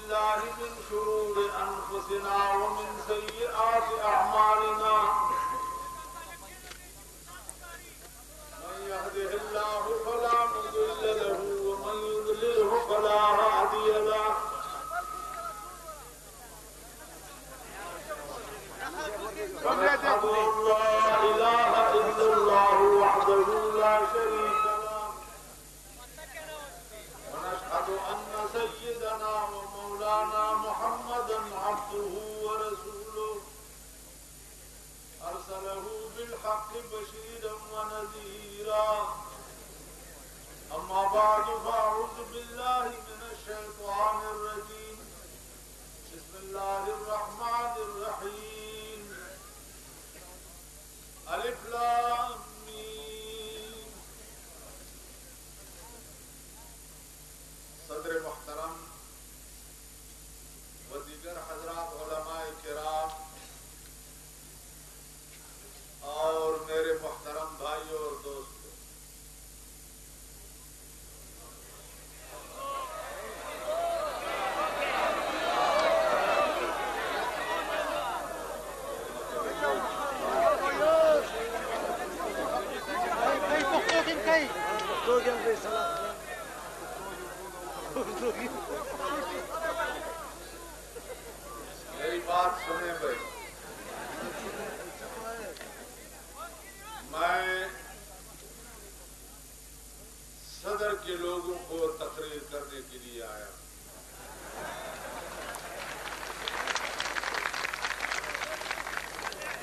بالله من شرور أنفسنا ومن سيئات أعمالنا من يهده الله فلا مضل له ومن يضلله فلا هادي له ونشهد أن لا إله إلا الله وحده لا شريك له ونشهد أن سيدنا ومولانا محمدا عبده ورسوله أرسله بالحق بشيرا ونذيرا أما بعد فأعوذ بالله من الشيطان الرجيم بسم الله الرحمن الرحيم الف لام میم. صدر محترم و دیگر حضرات علماء کرام اور میرے محترم بھائیوں اور دوستوں، میری بات سنیں بھائی. میں صدر کے لوگوں کو تقریر کرنے کے لیے آیا.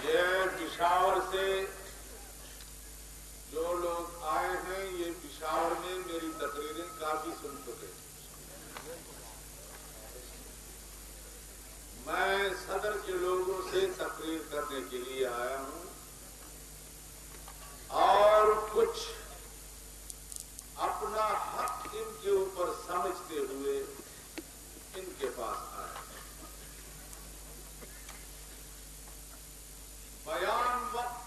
یہ پشاور سے جو لوگ آئے ہیں، یہ پشاور میں میری تقریریں کافی سن چکے. میں صدر کے لوگوں سے تقریر کرنے کے لیے آیا ہوں اور کچھ اپنا حق ان کے اوپر سمجھتے ہوئے ان کے پاس آیا. بیان وقت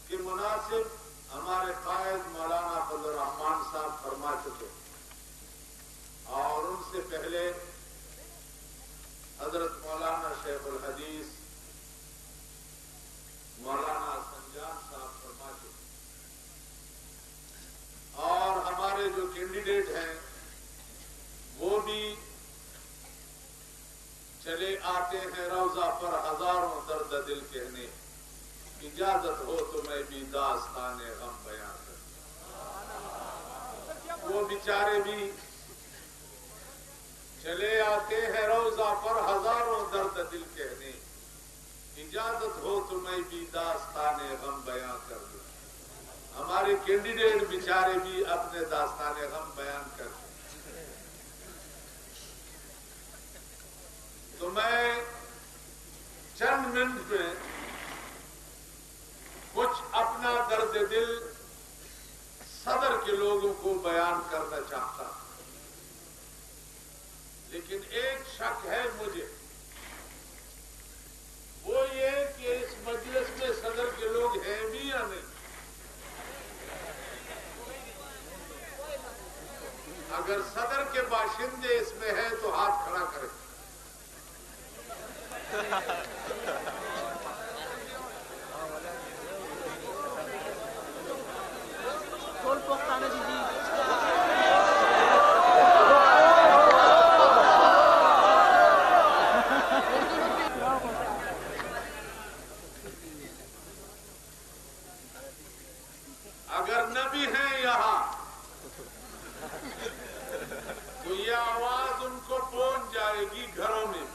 کے مناسب ہمارے قائد مولانا فضل الرحمان صاحب فرما چکے اور ان سے پہلے حضرت مولانا شیخ الحدیث مولانا سنجان صاحب فرما چکے اور ہمارے جو کینڈیڈیٹ ہیں وہ بھی چلے آتے ہیں روضہ پر ہزاروں درد دل کہنے. اجازت ہو تو میں بھی داستان غم بیان کروں. وہ بیچارے بھی چلے آتے ہیں روضہ پر ہزاروں درد دل کہنے. اجازت ہو تو میں بھی داستان غم بیان کر دوں. ہمارے کینڈیڈیٹ بیچارے بھی اپنے داستان غم بیان کر دیں. تو میں چند منٹ میں کچھ اپنا درد دل صدر کے لوگوں کو بیان کرنا چاہتا ہوں. لیکن ایک شک ہے مجھے، وہ یہ کہ اس مجلس میں صدر کے لوگ ہیں بھی یا نہیں. اگر صدر کے باشندے اس میں ہیں تو ہاتھ کھڑا کریں. اگر نہ بھی ہیں یہاں تو یہ آواز ان کو پہنچ جائے گی گھروں میں.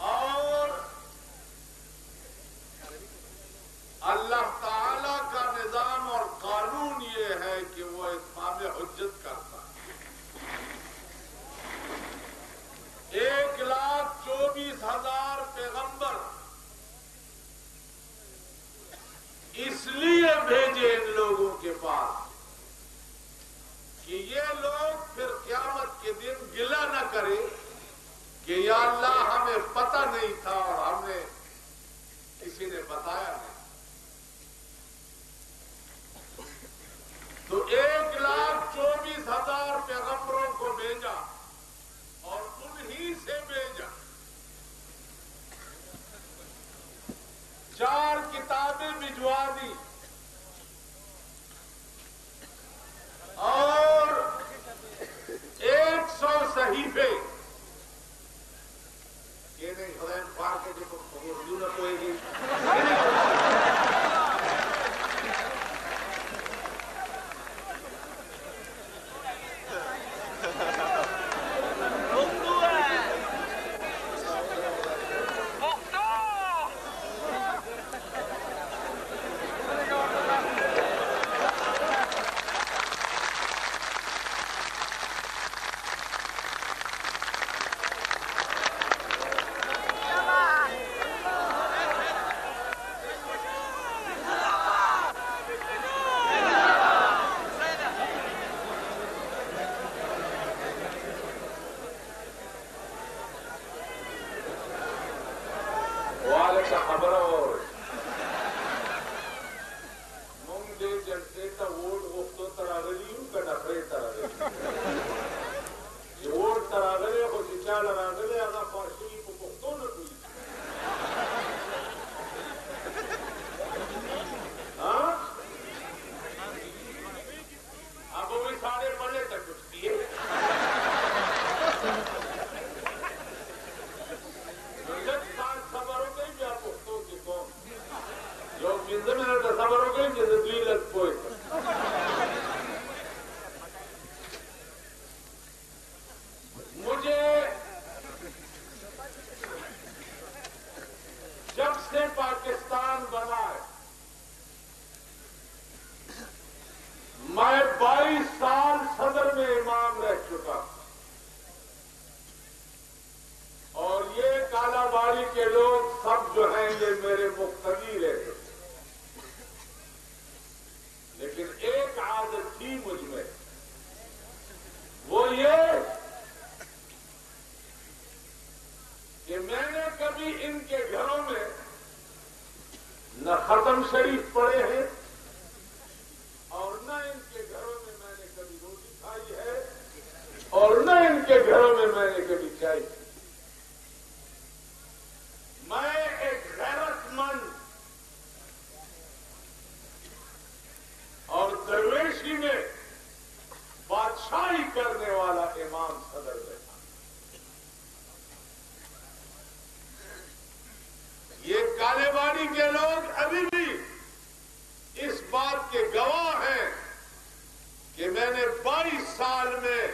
اور اللہ تعالی کا نظام اور قانون یہ ہے کہ وہ اتمام حجت کرتا ہے. 1,24,000 پیغمبر اس لیے بھیجے ان لوگوں کے پاس کہ یہ لوگ پھر قیامت کے دن گلہ نہ کرے کہ یا اللہ ہمیں پتہ نہیں تھا اور ہمیں کسی نے بتایا نہیں. تو 1,24,000 میں 22 سال صدر میں امام رہ چکا ہوں، اور یہ کالا باڑی کے لوگ سب جو ہیں یہ میرے مقتدی رہتے تھے، لیکن ایک عادت تھی مجھ میں، وہ یہ کہ میں نے کبھی ان کے گھروں میں نہ ختم شریف پڑھے ہیں اور نہ ان کے گھروں میں نے کبھی روٹی کھائی ہے اور نہ ان کے گھروں میں نے کبھی چائے پی۔ میں ایک غیرت مند اور درویشی میں بادشاہی کرنے والا امام صدر بیٹھا۔ یہ کالے باڑی کے لوگ ابھی بھی اس بات کے گواہ ہیں کہ میں نے 22 سال میں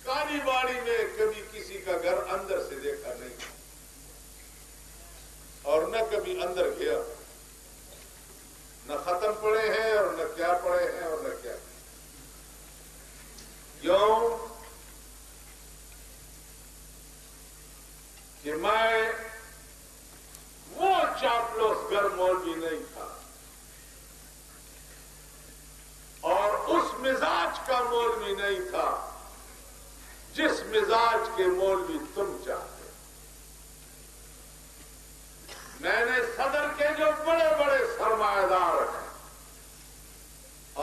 کالی باڑی میں کبھی کسی کا گھر اندر سے دیکھا نہیں اور نہ کبھی اندر گیا، نہ ختم پڑے ہیں اور نہ کیا پڑے ہیں اور نہ کیا۔ کیوں کہ میں وہ چاپلوس گر مولوی نہیں تھا اور اس مزاج کا مولوی نہیں تھا جس مزاج کے مولوی تم چاہتے۔ میں نے صدر کے جو بڑے بڑے سرمایہ دار ہیں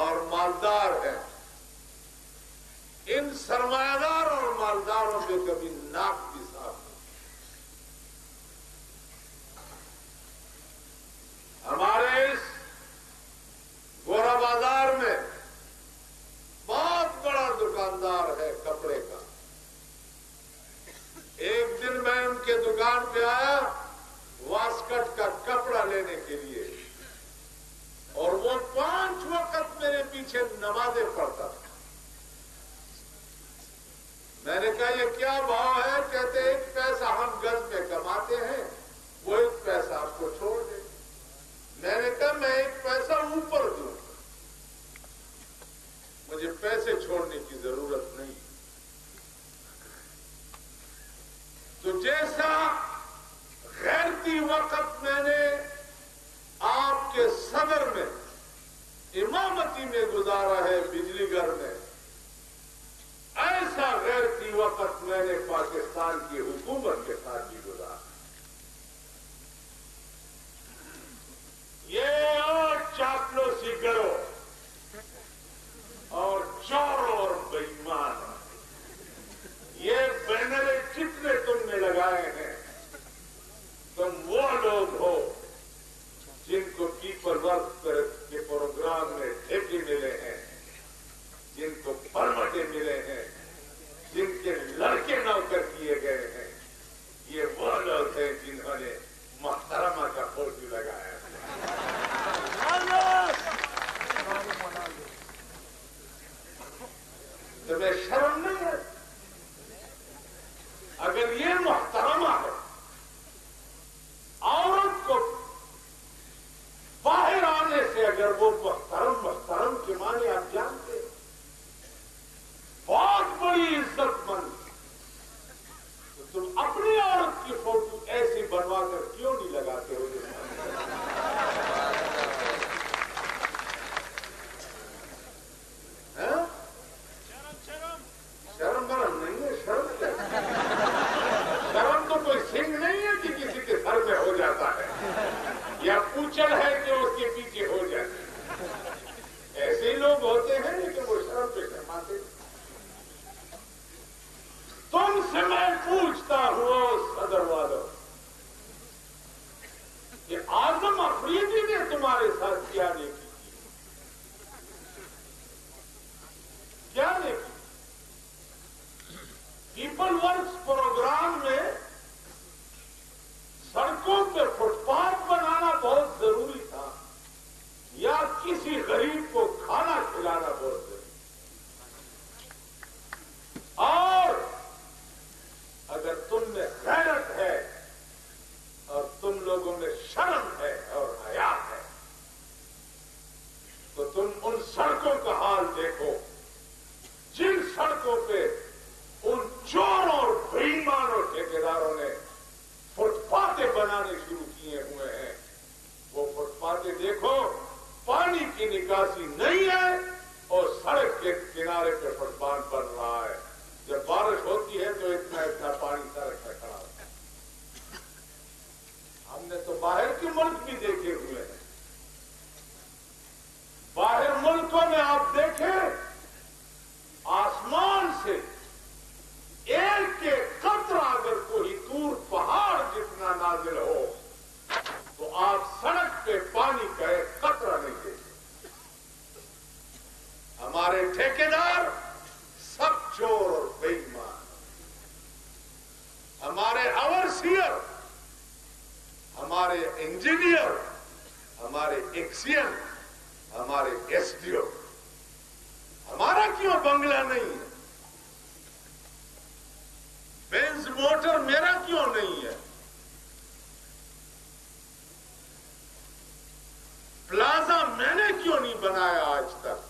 اور مالدار ہیں، ان سرمایہ دار اور مالداروں پہ کبھی ناک بھی صاف نہیں۔ ہمارے اس گورا بازار میں بہت بڑا دکاندار ہے کپڑے کا۔ ایک دن میں ان کے دکان پہ آیا واسکٹ کا کپڑا لینے کے لیے، اور وہ 5 وقت میرے پیچھے نمازیں پڑھتا تھا۔ میں نے کہا یہ کیا بھاؤ ہے؟ کہتے 1 پیسہ ہم گز میں کماتے ہیں، وہ 1 پیسہ آپ کو چھوڑ دیں۔ میں نے کہا میں 1 پیسہ اوپر دوں، مجھے پیسے چھوڑنے کی ضرورت نہیں۔ تو جیسا غیرتی وقت میں نے آپ کے صدر میں امامتی میں گزارا ہے بجلی گھر میں، ایسا غیرتی وقت میں نے پاکستان کی حکومت کے ساتھ بھی گزارا۔ یہ اور چاپلوسی کرو اور چوروں اور بےایمان، یہ بینریں جتنے تم نے لگائے ہیں، تم وہ لوگ ہو جن کو پیپل ورک کے پروگرام میں ٹھیکے ملے ہیں، جن کو پرمٹیں ملے ہیں، جن کے لڑکے نوکر کیے گئے ہیں، یہ وہ لوگ ہیں جنہوں نے محترمہ کا فوٹو لگایا ہے۔ تمہیں شرم نہیں ہے؟ اگر یہ محترمہ ہے، عورت کو باہر آنے سے اگر وہ محترم کے معنی آپ جانتے ہیں، بہت بڑی عزت مند، تو تم اپنی عورت کی فوٹو ایسی بنوا کر کیوں نہیں لگاتے ہو؟ سڑکوں کا حال دیکھو جن سڑکوں پہ ان چوروں اور بے ایمانوں ٹھیکیداروں نے فٹ پاتھیں بنانے شروع کیے ہوئے ہیں. وہ فٹ پاتھیں دیکھو پانی کی نکاسی نہیں ہے اور سڑک کے کنارے پہ فٹ پاتھ بن رہا ہے. جب بارش ہوتی ہے تو اتنا اتنا پانی سڑک پہ کھڑا ہوتا ہے. ہم نے تو باہر کے ملک بھی دیکھے ہوئے ہیں. باہر ملکوں میں آپ دیکھیں آسمان سے ایک ایک قطرہ اگر کوئی دور پہاڑ جتنا نازل ہو تو آپ سڑک پہ پانی کا ایک قطرہ نہیں دیکھتے. ہمارے ٹھیکیدار سب چور اور بے ایمان. ہمارے اوورسیئر، ہمارے انجینئر، ہمارے ایکسین، ہمارے ایس ڈی او. ہمارا کیوں بنگلہ نہیں ہے؟ بینز موٹر میرا کیوں نہیں ہے؟ پلازا میں نے کیوں نہیں بنایا آج تک؟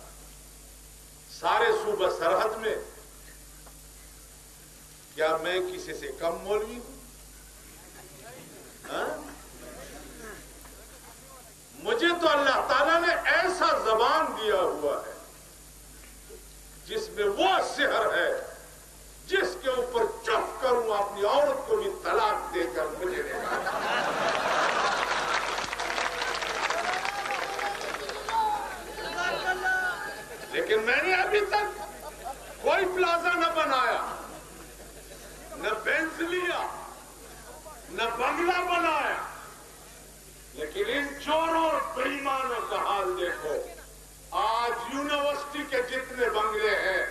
سارے صوبہ سرحد میں کیا میں کسی سے کم مولوی ہوں؟ مجھے تو اللہ تعالیٰ نے ایسا زبان دیا ہوا ہے جس میں وہ سحر ہے جس کے اوپر چپ کروں اپنی عورت کو بھی طلاق دے کر مجھے لیکن میں نے ابھی تک کوئی پلازا نہ بنایا، نہ بینز لیا، نہ بنگلہ بنایا. لیکن ان چوروں اور بے ایمانوں کا حال دیکھو. آج یونیورسٹی کے جتنے بنگلے ہیں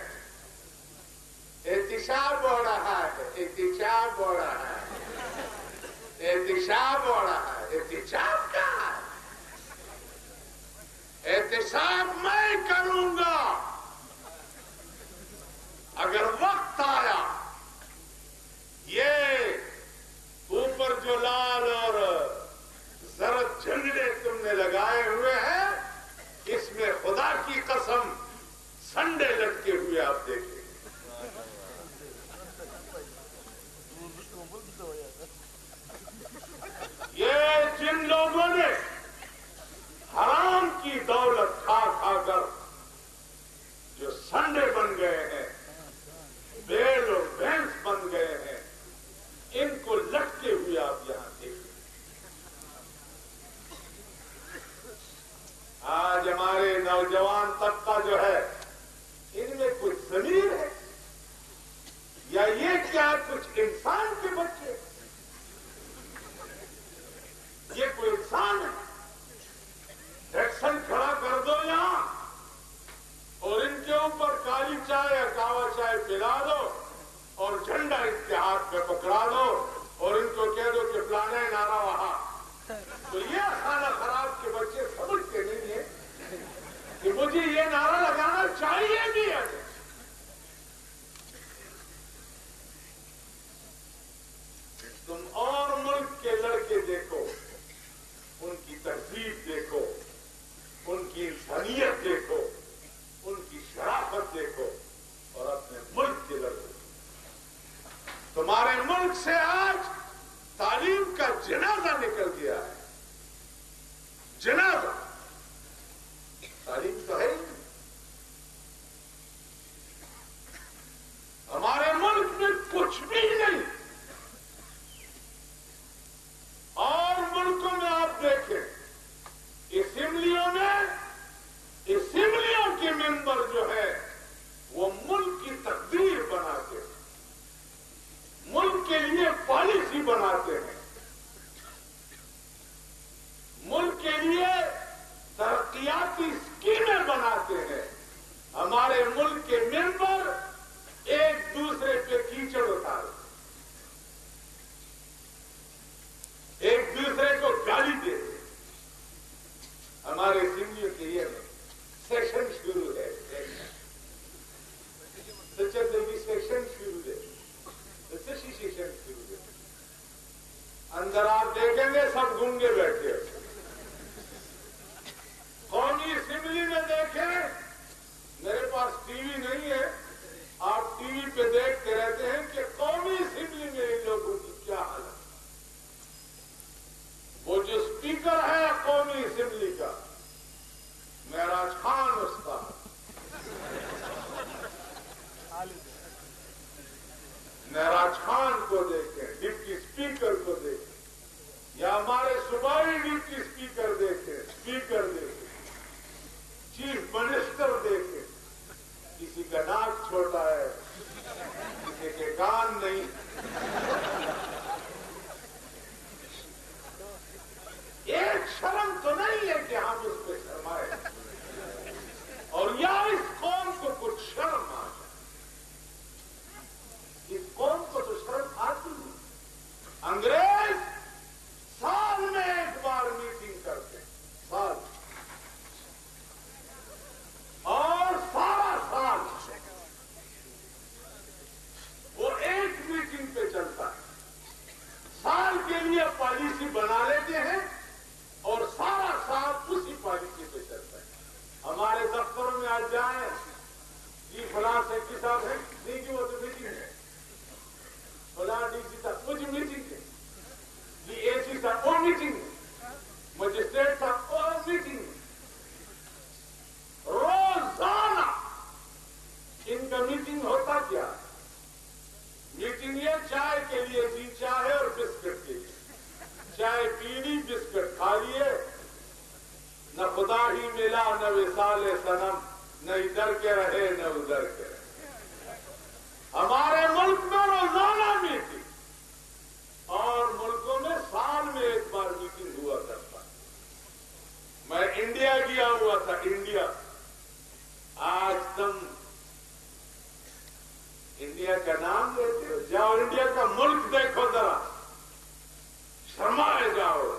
احتساب ہو رہا ہے، احتساب ہو رہا ہے، احتساب ہو رہا ہے. احتساب کیا ہے؟ احتساب میں کروں گا اگر وقت آیا. یہ اوپر جو لال اور زرد جھنڈے تم نے لگائے ہوئے ہیں اس میں خدا کی قسم سنڈے لٹکے ہوئے آپ دیکھیں. یہ جن لوگوں نے حرام کی دولت کھا کھا کر جو سنڈے بن گئے ہیں، بیل اور بھینس بن گئے ہیں، ان کو لٹکے ہوئے آپ یہاں دیکھیں. آج ہمارے نوجوان طبقہ جو ہے ان میں کچھ ضمیر ہے یا یہ کیا کچھ انسان کے بچے؟ یہ کوئی انسان ہے؟ ایکشن کھڑا کر دو یہاں اور ان کے اوپر کالی چائے یا کاوا چائے پلا دو اور جھنڈا اس کے ہاتھ میں پکڑا دو اور ان کو کہہ دو کہ فلانا نعرہ وہاں. تو یہ کھانا خراب کے بچے سمجھتے نہیں ہیں کہ مجھے یہ نعرہ لگانا چاہیے بھی ہے. تم اور ملک کے لڑکے دیکھو، ان کی تہذیب دیکھو، ان کی انسانیت دیکھو، ان کی شرافت دیکھو اور اپنے ملک کے لڑکے. تمہارے ملک سے آج تعلیم کا جنازہ نکل گیا ہے. جنازہ. تعلیم تو ہے ہی. ہمارے ملک میں کچھ بھی نہیں. اور ملکوں میں آپ دیکھیں اسمبلیوں میں، اسمبلیوں کے ممبر جو ہے وہ ملک کی تقدیر بناتے ہیں، ملک کے لیے پالیسی بناتے ہیں، ملک کے لیے ترقیاتی اسکیمیں بناتے ہیں. ہمارے ملک کے ممبر ایک دوسرے پہ کیچڑ اتارتے، ایک دوسرے کو گالی دیتے. ہمارے اسمبلیوں کے لیے سیشن شروع ہے، سیشن شروع ہے، سیشن شروع ہے. اندر آپ دیکھیں گے سب گونگے بیٹھے. قومی اسمبلی میں دیکھیں صاحب ہیں نہیں کہ وہ تو میٹنگ ہے، فلاں ڈی سی صاحب کچھ میٹنگ ہے، یہ اے سی صاحب وہ میٹنگ ہے، مجسٹریٹ صاحب وہ میٹنگ ہے، روزانہ ان کا میٹنگ ہوتا کیا؟ میٹنگ یہ چائے کے لیے جی چائے اور بسکٹ کے لیے، چائے پی لی بسکٹ کھا لیے، نہ خدا ہی ملا نہ وصال صنم، نہ ادھر کے رہے نہ ادھر کے رہے۔ ہمارے ملک میں روزانہ میٹنگ، اور ملکوں میں سال میں ایک بار میٹنگ ہوا کرتا۔ میں انڈیا گیا ہوا تھا، انڈیا۔ آج تم انڈیا کا نام لیتے ہو، جاؤ انڈیا کا ملک دیکھو ذرا، شرمائے جاؤ۔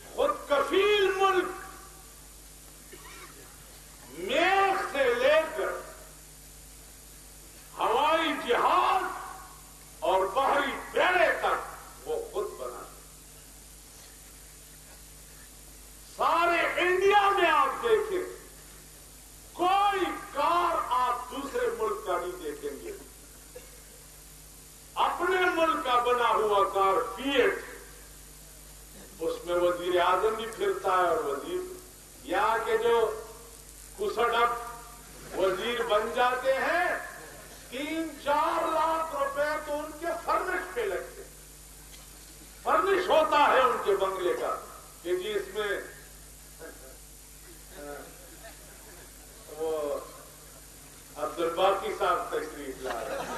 خود کفیل ملک، میخ سے لے کر ہوائی جہاز اور بحری بیڑے تک وہ خود بنا۔ سارے انڈیا میں آپ دیکھیں، کوئی کار آپ دوسرے ملک کا نہیں دیکھیں گے۔ اپنے ملک کا بنا ہوا کار فیٹ، اس میں وزیر اعظم بھی پھرتا ہے، اور وزیر یہاں کے جو کسڑ وزیر بن جاتے ہیں 3-4 لاکھ روپے تو ان کے فرنش پہ لگتے، فرنش ہوتا ہے ان کے بنگلے کا کہ جی اس میں وہ عبدالباقی صاحب تشریف لا رہے ہیں،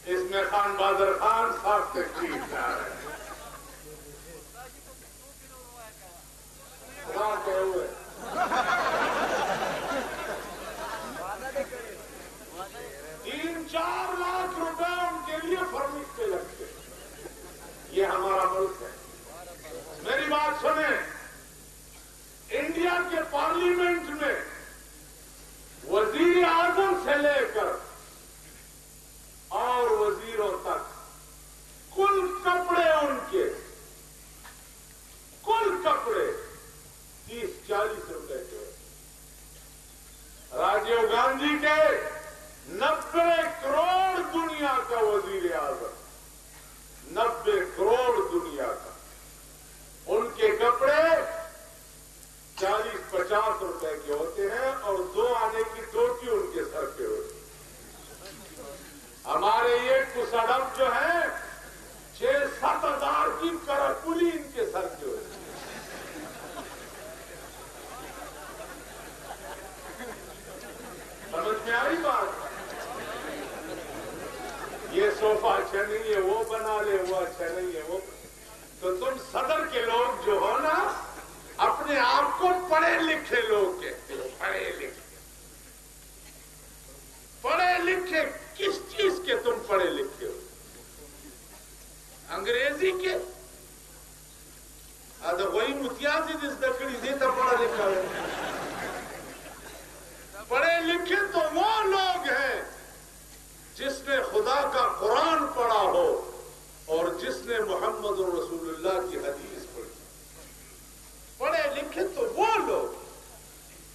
اس میں خان بہادر خان صاحب تشریف لا رہے ہیں۔ خدا کہے ہوئے 3-4 لاکھ روپے ان کے لیے فرنش پہ لگتے۔ یہ ہمارا ملک ہے۔ میری بات سنیں، انڈیا کے پارلیمنٹ میں وزیر اعظم سے لے کر اور وزیروں تک کل کپڑے ان کے، کل کپڑے 30-40 روپے کے۔ راجیو گاندھی کے 90 کروڑ دنیا کا وزیر اعظم، 90 کروڑ دنیا کا، ان کے کپڑے 40-50 روپے کے ہوتے ہیں، اور 2 آنے کی ٹوپی ان کے سر پہ ہوتی ہے۔ ہمارے یہ کسڑب جو ہے 6-7 ہزار کی کرپولی ان کے سر پہ ہوتی ہے۔ سمجھ میں آئی بات؟ یہ صوفہ اچھا نہیں ہے، وہ بنا لے، وہ اچھا نہیں ہے، وہ تو تم صدر کے لوگ جو ہو نا، اپنے آپ کو پڑھے لکھے لوگ کہتے ہو، پڑھے لکھے۔ پڑھے لکھے کس چیز کے تم پڑھے لکھے ہو؟ انگریزی کے؟ وہی متیازی جس دکڑی دیتا پڑھا لکھا ہے۔ پڑھے لکھے تو وہ لوگ ہیں جس نے خدا کا قرآن پڑھا ہو اور جس نے محمد رسول اللہ کی حدیث پڑھی۔ پڑھے لکھے تو وہ لوگ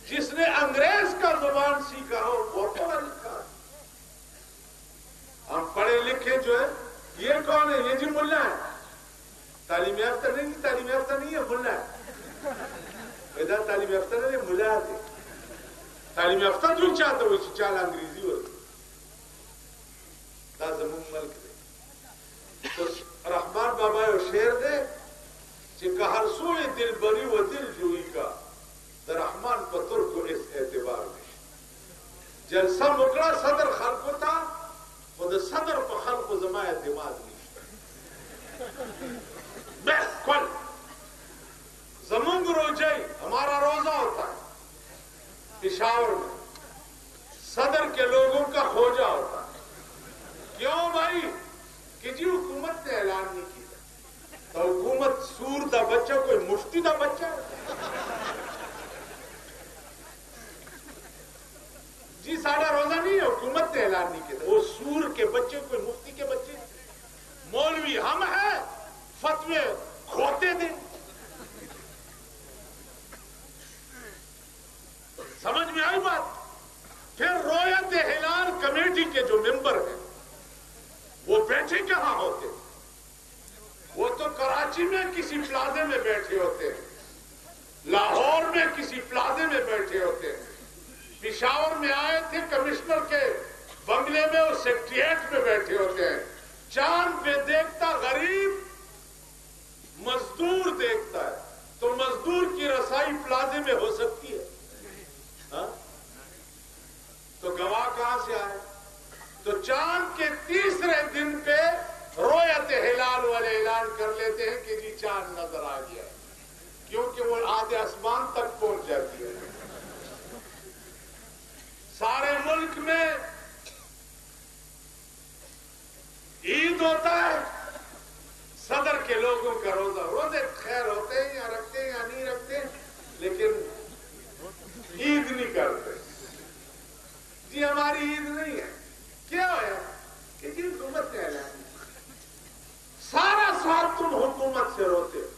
جس نے انگریز کا زبان سیکھا ہو، وہ پڑھا لکھا ہے۔ ہم پڑھے لکھے جو ہے، یہ کون ہے؟ یہ جی ملا ہے، تعلیم یافتہ نہیں، تعلیم یافتہ نہیں ہے، ملا ہے۔ ادھر تعلیم یافتہ نہیں ہے، ملا ہے۔ تعلیم یافتہ جو چاہتا وہ چال انگریزی ہوتی دا زمون ملک دے تو رحمان بابا شیر دے کہ ہر سوئے دل بری و دل جوئی کا دا رحمان پتر کو اس اعتبار میں جلسہ مکڑا صدر خلقو تا و دا صدر پا خلق و زماع دماغ نیشتا بالکل زمونگ روجائی ہمارا روزہ ہوتا ہے پشاور میں، صدر کے لوگوں کا کھوجا ہوتا ہے۔ کیوں بھائی؟ کہ جی حکومت نے اعلان نہیں کیا تو حکومت سور دا بچہ کوئی مفتی دا بچہ ہے؟ جی ساڑھا روزہ نہیں ہے، حکومت نے اعلان نہیں کیا وہ سور کے بچے کوئی مفتی کے بچے، مولوی ہم ہیں، فتوے کھوتے دیں۔ کمیٹی کے جو ممبر ہیں وہ بیٹھے کہاں ہوتے؟ وہ تو کراچی میں کسی پلازے میں بیٹھے ہوتے ہیں، لاہور میں کسی پلازے میں بیٹھے ہوتے ہیں، پشاور میں آئے تھے کمشنر کے بنگلے میں اور سیکریٹریٹ میں بیٹھے ہوتے ہیں۔ چاند پہ دیکھتا غریب مزدور دیکھتا ہے، تو مزدور کی رسائی پلازے میں ہو سکتی ہے؟ ہاں؟ تو گواہ کہاں سے آئے؟ تو چاند کے تیسرے دن پہ رویت ہلال والے اعلان کر لیتے ہیں کہ جی چاند نظر آ گیا، کیونکہ وہ آدھے آسمان تک پہنچ جاتی ہے۔ سارے ملک میں عید ہوتا ہے، صدر کے لوگوں کا روزے خیر ہوتے ہیں یا رکھتے ہیں یا نہیں رکھتے، لیکن عید نہیں کرتے۔ جی ہماری عید نہیں ہے، کیا ہے کہ جی حکومت نے اعلان سارا سال تم حکومت سے روتے ہو،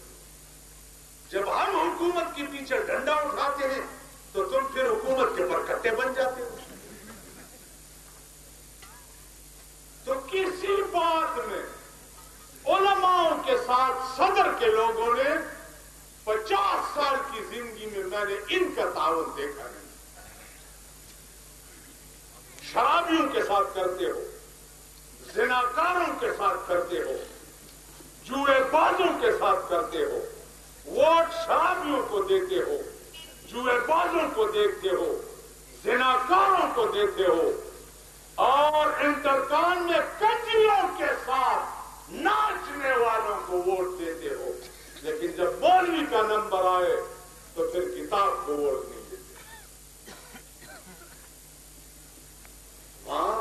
جب ہم حکومت کے پیچھے ڈنڈا اٹھاتے ہیں تو تم پھر حکومت کے پرکٹے بن جاتے ہو۔ تو کسی بات میں علماء کے ساتھ صدر کے لوگوں نے 50 سال کی زندگی میں میں نے ان کا تعاون دیکھا نہیں۔ شرابیوں کے ساتھ کرتے ہو، زناکاروں کے ساتھ کرتے ہو، جوئے بازوں کے ساتھ کرتے ہو، ووٹ شرابیوں کو دیتے ہو، جوئے بازوں کو دیکھتے ہو، زناکاروں کو دیتے ہو، اور انترکام میں کنجریوں کے ساتھ ناچنے والوں کو ووٹ دیتے ہو، لیکن جب مولوی کا نمبر آئے تو پھر کتاب کو ووٹ نہیں دیتے۔ ہاں،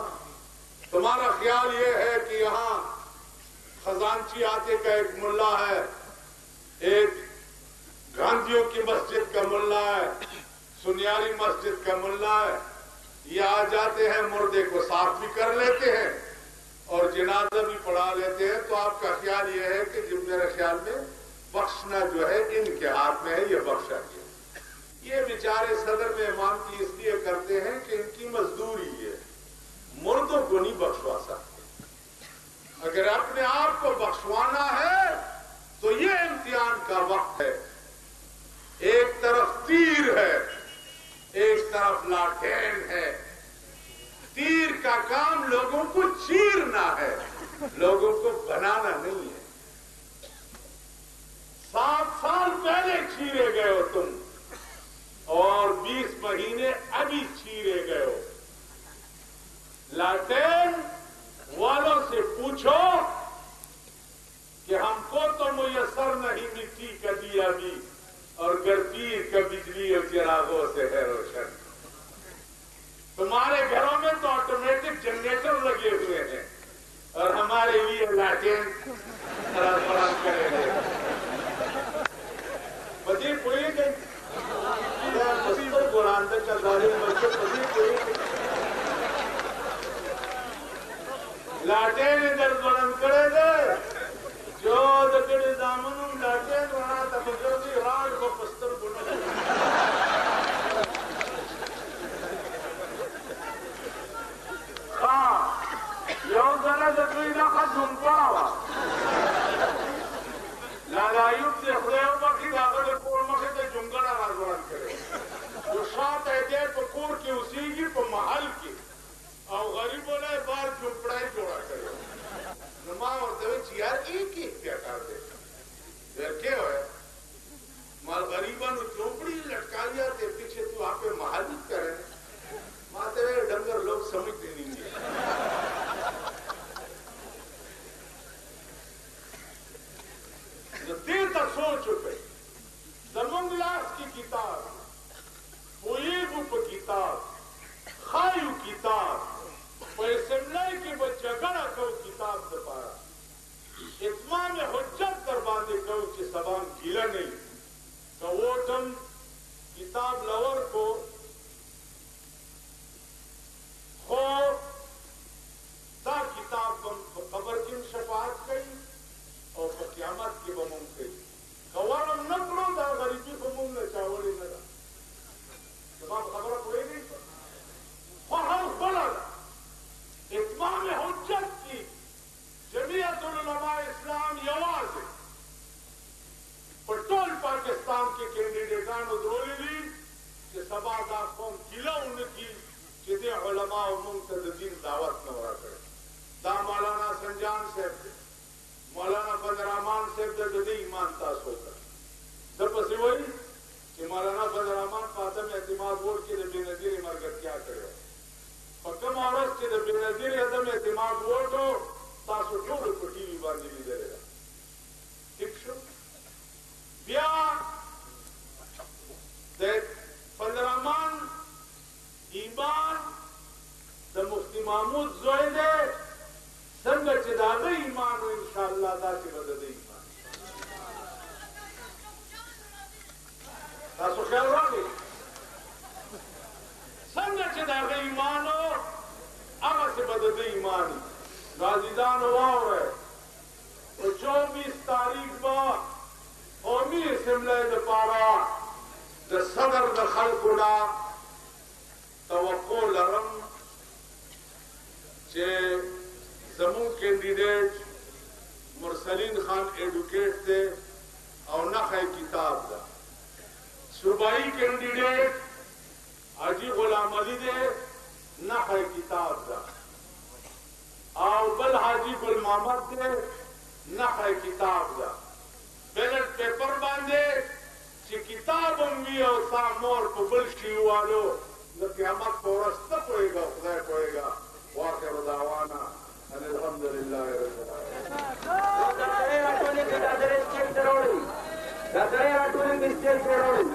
تمہارا خیال یہ ہے کہ یہاں خزانچی آتے کا ایک ملا ہے، ایک گاندھیوں کی مسجد کا ملا ہے، سنیاری مسجد کا ملا ہے، یہ آ جاتے ہیں مردے کو صاف بھی کر لیتے ہیں اور جنازہ بھی پڑھا لیتے ہیں، تو آپ کا خیال یہ ہے کہ جب میرے خیال میں بخشنا جو ہے ان کے ہاتھ میں ہے، یہ بخشا گیا۔ یہ بیچارے صدر میں امام کی اس لیے کرتے ہیں کہ ان کی مزدوری ہے، مردوں کو نہیں بخشوا سکتے۔ اگر اپنے آپ کو بخشوانا ہے تو یہ امتحان کا وقت ہے، ایک طرف تیر ہے، ایک طرف لاٹھین ہے۔ تیر کا کام لوگوں کو چیرنا ہے، لوگوں کو بنانا نہیں ہے۔ 7 سال پہلے چیرے گئے ہو تم اور 20 مہینے ابھی چیرے گئے ہو۔ لاٹین والوں سے پوچھو کہ ہم کو تو میسر نہیں مٹی کا دیا بھی، اور گرپیر کا بجلی اور چراغوں سے ہے روشن۔ تمہارے گھروں میں تو آٹومیٹک جنریٹر لگے ہوئے ہیں اور ہمارے لیے لاٹین فراہم کریں گے۔ پتی کوئی گئی گوراندے کا داری بچے پتی کوئی لاٹین ادھر بلند کرے گے جو دکڑی دامن لاٹین رہا تھا بزرگی راج کو پستر بنا۔ یو زنه د دوی دغه جونګړه وه، لالا ایوب د خدای وبخښي، د هغه د کور مخې ته جونګړه را ځوړند کړې، نو شاته یې دی په کور کې اوسېږي، په محل کې، او غریب والا یې بار جونګړه یې جوړه کړې۔ نو ما ورته وویل چې یار ایک ہی اختیار دے کیا ہے مال غریبانو چوپڑی لٹکا لیا تے پیچھے تو آپ پہ محل کرے ماتے رہے ڈنگر لوگ سمجھتے نہیں گے۔ دیتا سوچ پہ زمانگ لاس کی کتاب، پویگو پہ کتاب، خائیو کتاب، پیسملائی کی بچہ گڑا کو کتاب دپارا، اتمام حجت کر باندے کہو کہ سبان گیلا نہیں، کہ ووٹم کتاب لور کو خو تا کتاب قبر کی شفاعت کئی اور قیامت کی بمون کئی، کوارم نکلو دا غریبی بمون نے چاولی نہ دا تمام خبر کوئی نہیں تو خواہر بلا دا دې علماو موږ ته د دین دعوت نه ورکړ. دا مولانا سنجان صاحب دی، مولانا بدررحمان صاحب د دې ایمان تاسو وکړ. د پسې وایي چې مولانا بدررحمان په عدم اعتماد ووټ کې د بېنظیرې ملګرتیا کړې وه. په کومه ورځ چې د بېنظیرې عدم اعتماد ووټ و تاسو ټولو په ټي وي باندې لیدلې ده. ٹھیک شو. بیا د بدررحمان ایمان د مفتی محمود زوی دی، څنګه چې د هغه ایمان و انشاءالله داسې به د ده ایمان. تاسو خیال راغی څنګه چې د هغه ایمان و هغسې به د ده ایمان وي. نو عزیزانو واورئ، په 24 تاریخ به قومي اسمبلی دپاره د صدر د خلکو نه توقع لرم چې زمون کینډیډیټ مرسلین خان ایڈوکیٹ دی او نخی کتاب ده. صوبائی کینډیډیټ حاجی غلام علی دی، نخی کتاب ده. او بل حاجی گل محمد دی، نخی کتاب ده. بیلٹ پیپر باندې چې کتاب هم وي او ستا مور په بل شي والو د قیامت په ورځ ته پوهېږه، خدای پوهېږه. واخر دعوانا ان الحمد لله رب العالمین. دا سره راټولې کې دا سره اسټیج ته راوړئ، دا سره راټولې کې اسټیج ته راوړئ.